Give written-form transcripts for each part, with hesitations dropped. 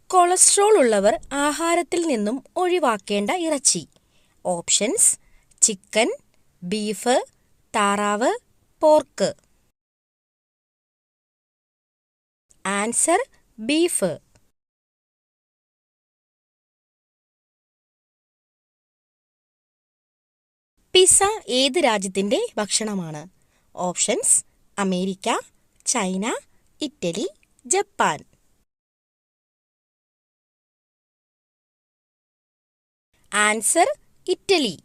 Cholesterol ഉള്ളവർ ആഹാരത്തിൽ നിന്നും ഒഴിവാക്കേണ്ട ഇറച്ചി. ഓപ്ഷൻസ്: ചിക്കൻ, ബീഫ്, താറാവ്, പോർക്ക്. Answer: beef. പിസ്സ ഏത് രാജ്യത്തിന്റെ ഭക്ഷണമാണ്? Options: America, China, Italy, Japan. Answer: Italy.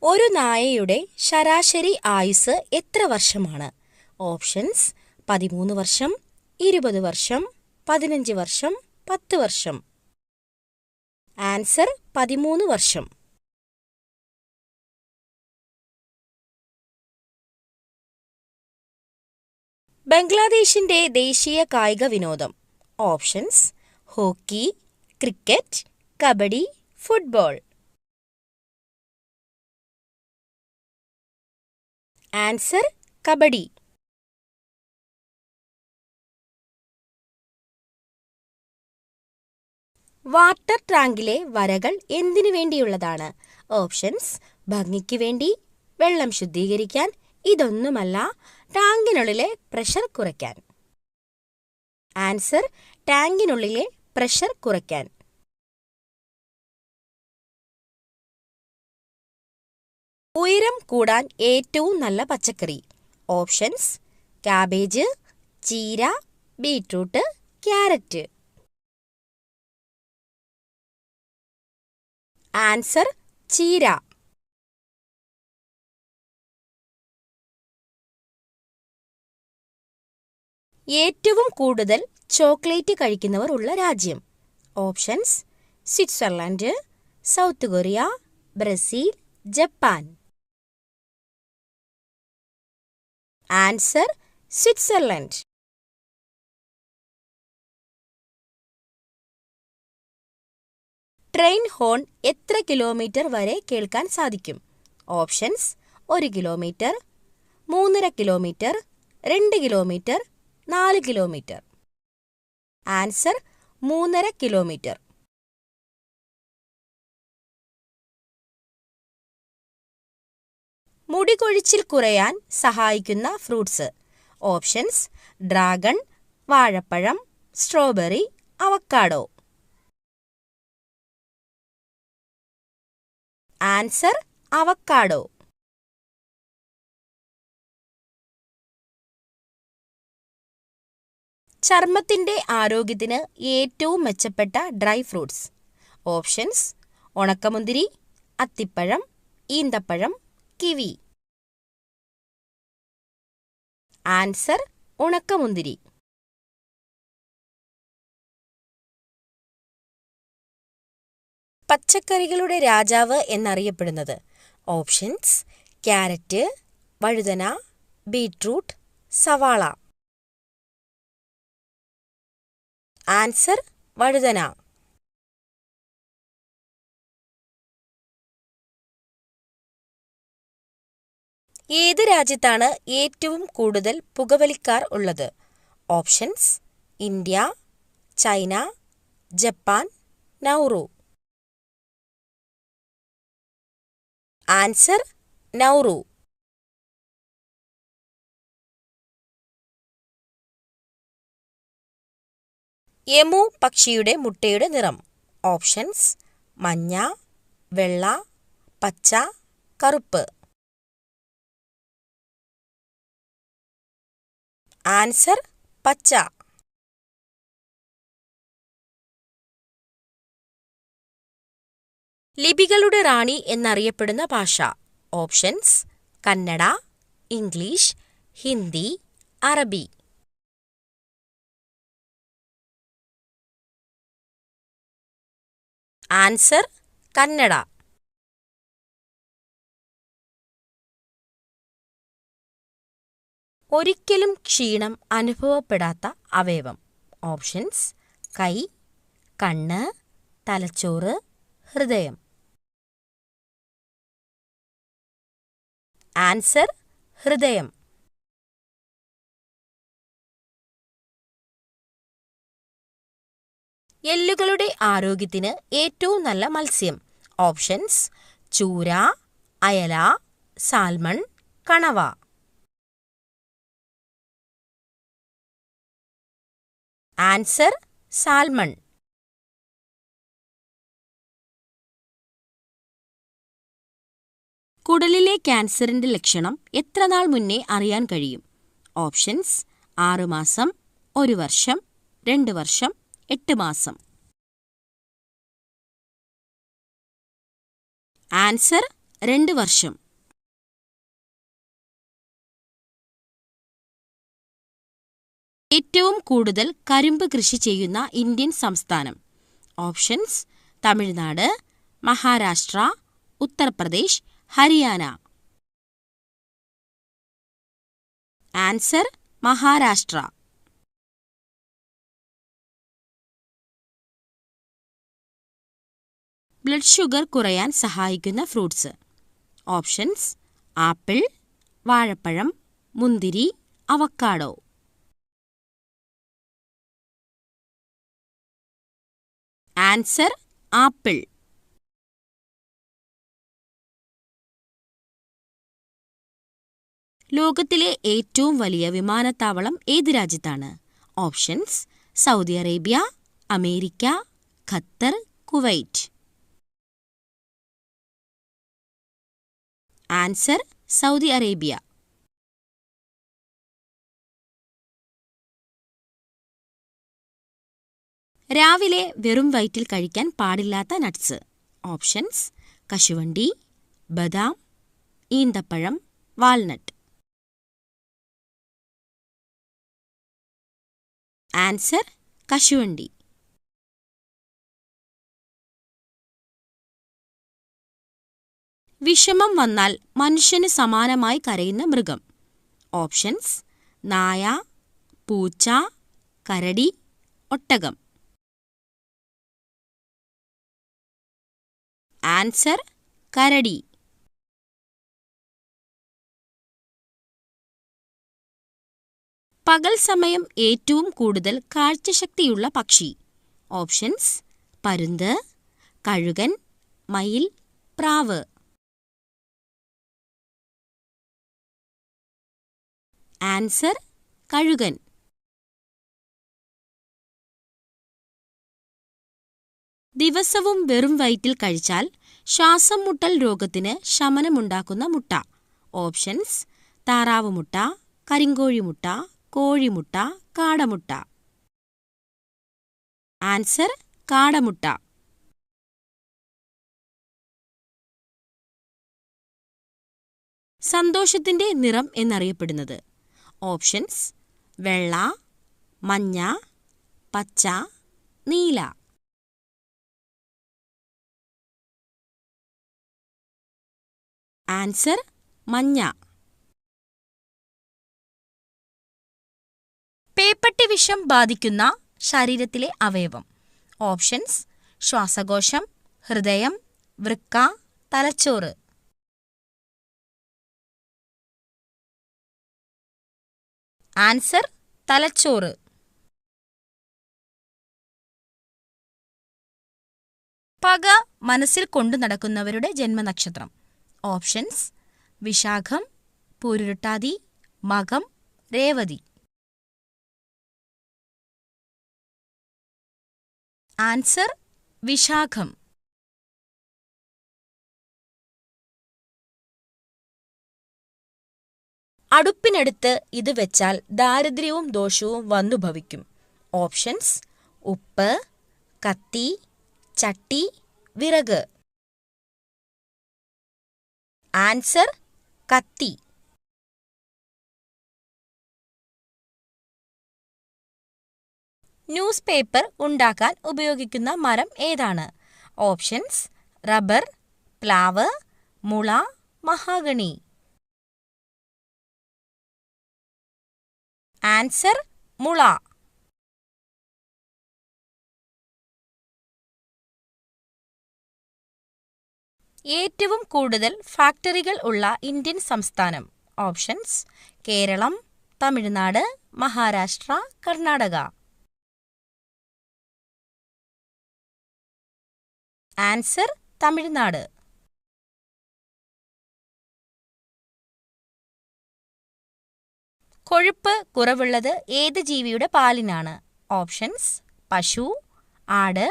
ഒരു നായയുടെ ശരാശരി ആയുസ് എത്ര വർഷമാണ്? ഓപ്ഷൻസ്: 13 വർഷം, 20 വർഷം, 15 വർഷം, 10 വർഷം. ആൻസർ: 13 വർഷം. ബംഗ്ലാദേശിന്റെ ദേശീയ കായിക വിനോദം. Options: hockey, cricket, kabaddi, football. Answer: kabaddi. Water ടാങ്കിലെ വരകൾ എന്തിനു വേണ്ടിയുള്ളതാണ്? ഓപ്ഷൻസ്: ഭംഗിക്ക് വേണ്ടി, വെള്ളം ശുദ്ധീകരിക്കാൻ, ഇതൊന്നുമല്ല, ടാങ്കിനുള്ളിലെ പ്രഷർ കുറയ്ക്കാൻ. ആൻസർ: ടാങ്കിനുള്ളിലെ പ്രഷർ കുറയ്ക്കാൻ. ഉയരം കൂടാൻ ഏറ്റവും നല്ല പച്ചക്കറി. ഓപ്ഷൻസ്: കാബേജ്, ചീര, ബീറ്റ്റൂട്ട്, ക്യാരറ്റ്. ആൻസർ: ചീര. ഏറ്റവും കൂടുതൽ ചോക്ലേറ്റ് കഴിക്കുന്നവർ ഉള്ള രാജ്യം. Options: Switzerland, South Korea, Brazil, Japan. Answer: Switzerland. Train horn എത്ര കിലോമീറ്റർ വരെ കേൾക്കാൻ സാധിക്കും? ഓപ്ഷൻസ്: 1 kilometre, 3.5 kilometre, 2 kilometre, 4 kilometre. Answer: 3.5 kilometre. മുടി കൊഴിച്ചിൽ കുറയാൻ സഹായിക്കുന്ന ഫ്രൂട്ട്സ്. ഓപ്ഷൻസ്: ഡ്രാഗൺ, വാഴപ്പഴം, സ്ട്രോബെറി, അവക്കാഡോ. Answer: avocado. ചർമ്മത്തിന്റെ ആരോഗ്യത്തിന് ഏറ്റവും മെച്ചപ്പെട്ട ഡ്രൈ ഫ്രൂട്ട്സ്. ഓപ്ഷൻസ്: ഉണക്കമുന്തിരി, അത്തിപ്പഴം, ഈന്തപ്പഴം, കിവി. ആൻസർ: ഉണക്കമുന്തിരി. പച്ചക്കറികളുടെ രാജാവ് എന്നറിയപ്പെടുന്നത്. ഓപ്ഷൻസ്: ക്യാരറ്റ്, വഴുതന, ബീറ്റ്റൂട്ട്, സവാള. ആൻസർ: വഴുതന. ഏത് രാജ്യത്താണ് ഏറ്റവും കൂടുതൽ പുകവലിക്കാർ ഉള്ളത്? Options: India, China, Japan, Nauru. Answer: Nauru. Emu പക്ഷിയുടെ മുട്ടയുടെ നിറം. ഓപ്ഷൻസ്: മഞ്ഞ, വെള്ള, പച്ച, കറുപ്പ്. ആൻസർ: പച്ച. ലിപികളുടെ റാണി എന്നറിയപ്പെടുന്ന ഭാഷ. ഓപ്ഷൻസ്: കന്നഡ, ഇംഗ്ലീഷ്, ഹിന്ദി, അറബി. ആൻസർ: കന്നഡ. ഒരിക്കലും ക്ഷീണം അനുഭവപ്പെടാത്ത അവയവം. ഓപ്ഷൻസ്: കൈ, കണ്ണ്, തലച്ചോറ്, ഹൃദയം. ആൻസർ: ഹൃദയം. എല്ലുകളുടെ ആരോഗ്യത്തിന് ഏറ്റവും നല്ല മത്സ്യം. ഓപ്ഷൻസ്: ചൂര, അയല, സാൽമൺ, കണവ. Answer: salmon. കുടലിലെ ക്യാൻസറിന്റെ ലക്ഷണം എത്ര നാൾ മുന്നേ അറിയാൻ കഴിയും? ഓപ്ഷൻസ്: 6 മാസം, 1 വർഷം, 2 വർഷം, 8 മാസം. ആൻസർ: 2 വർഷം. ഏറ്റവും കൂടുതൽ കരിമ്പ് കൃഷി ചെയ്യുന്ന ഇന്ത്യൻ സംസ്ഥാനം. Options: Tamil Nadu, Maharashtra, Uttar Pradesh, Haryana. Answer: Maharashtra. Blood sugar കുറയാൻ സഹായിക്കുന്ന ഫ്രൂട്ട്സ്. ഓപ്ഷൻസ്: ആപ്പിൾ, വാഴപ്പഴം, മുന്തിരി, അവക്കാഡോ. Answer: apple. ലോകത്തിലെ ഏറ്റവും വലിയ വിമാനത്താവളം ഏത് രാജ്യത്താണ്? Options: Saudi Arabia, America, Qatar, Kuwait. Answer: Saudi Arabia. രാവിലെ വെറും വയറ്റിൽ കഴിക്കാൻ പാടില്ലാത്ത നട്ട്സ്. ഓപ്ഷൻസ്: കശുവണ്ടി, ബദാം, ഈന്തപ്പഴം, വാൾനട്ട്. ആൻസർ: കശുവണ്ടി. വിഷമം വന്നാൽ മനുഷ്യന് സമാനമായി കരയുന്ന മൃഗം. ഓപ്ഷൻസ്: നായ, പൂച്ച, കരടി, ഒട്ടകം. ആൻസർ: കരടി. പകൽ സമയം ഏറ്റവും കൂടുതൽ കാഴ്ചശക്തിയുള്ള പക്ഷി. ഓപ്ഷൻസ്: പരുന്ത്, കഴുകൻ, മയിൽ, പ്രാവ്. ആൻസർ: കഴുകൻ. ദിവസവും വെറും വയറ്റിൽ കഴിച്ചാൽ ശ്വാസം മുട്ടൽ രോഗത്തിന് ശമനമുണ്ടാക്കുന്ന മുട്ട. ഓപ്ഷൻസ്: താറാവുമുട്ട, കരിങ്കോഴിമുട്ട, കോഴിമുട്ട, കാടമുട്ട. ആൻസർ: കാടമുട്ട. സന്തോഷത്തിന്റെ നിറം എന്നറിയപ്പെടുന്നത്. ഓപ്ഷൻസ്: വെള്ള, മഞ്ഞ, പച്ച, നീല. ആൻസർ: മഞ്ഞ. പേപ്പട്ടി വിഷം ബാധിക്കുന്ന ശരീരത്തിലെ അവയവം. ഓപ്ഷൻസ്: ശ്വാസകോശം, ഹൃദയം, വൃക്ക, തലച്ചോറ്. ആൻസർ: തലച്ചോറ്. പക മനസ്സിൽ കൊണ്ടു നടക്കുന്നവരുടെ ജന്മനക്ഷത്രം. ഓപ്ഷൻസ്: വിശാഖം, പൂരുരുട്ടാതി, മകം, രേവതി. ആൻസർ: വിശാഖം. അടുപ്പിനടുത്ത് ഇത് വെച്ചാൽ ദാരിദ്ര്യവും ദോഷവും വന്നു ഭവിക്കും. ഓപ്ഷൻസ്: ഉപ്പ്, കത്തി, ചട്ടി, വിറക്. ആൻസർ: കത്തി. ന്യൂസ് പേപ്പർ ഉണ്ടാക്കാൻ ഉപയോഗിക്കുന്ന മരം ഏതാണ്? ഓപ്ഷൻസ്: റബ്ബർ, പ്ലാവ്, മുള, മഹാഗണി. ആൻസർ: മുള. ഏറ്റവും കൂടുതൽ ഫാക്ടറികൾ ഉള്ള ഇന്ത്യൻ സംസ്ഥാനം. ഓപ്ഷൻസ്: കേരളം, തമിഴ്നാട്, മഹാരാഷ്ട്ര, കർണാടക. ആൻസർ തമിഴ്നാട്. കൊഴുപ്പ് കുറവുള്ളത് ഏത് ജീവിയുടെ പാലിനാണ്? ഓപ്ഷൻസ്: പശു, ആട്,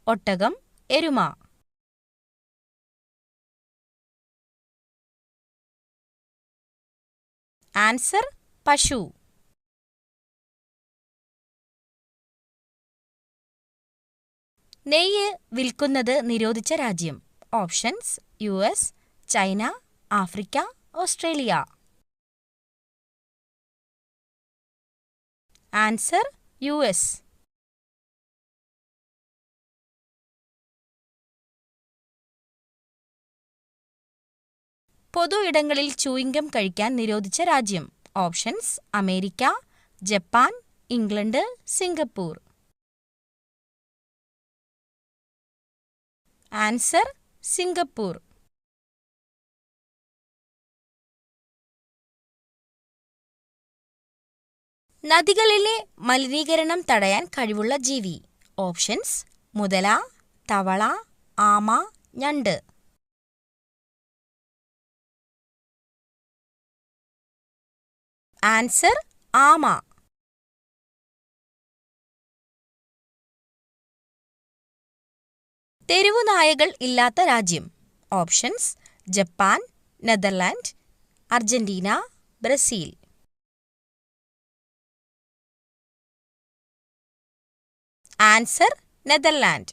ഒട്ടകം, എരുമ. ആൻസർ: പശു. നെയ്യ് വിൽക്കുന്നത് നിരോധിച്ച രാജ്യം? Options: US, China, Africa, Australia. Answer: US. പൊതു ഇടങ്ങളിൽ ചൂയിംഗം കഴിക്കാൻ നിരോധിച്ച രാജ്യം? Options: America, Japan, England, Singapore. Answer: Singapore. നദികളിലെ മലിനീകരണം തടയാൻ കഴിവുള്ള ജീവി? ഓപ്ഷൻസ്: മുതല, തവള, ആമ, ഞണ്ട്. ആൻസർ: ആമ. തെരുവുനായകൾ ഇല്ലാത്ത രാജ്യം? Options: Japan, Netherland, Argentina, Brazil. Answer: Netherland.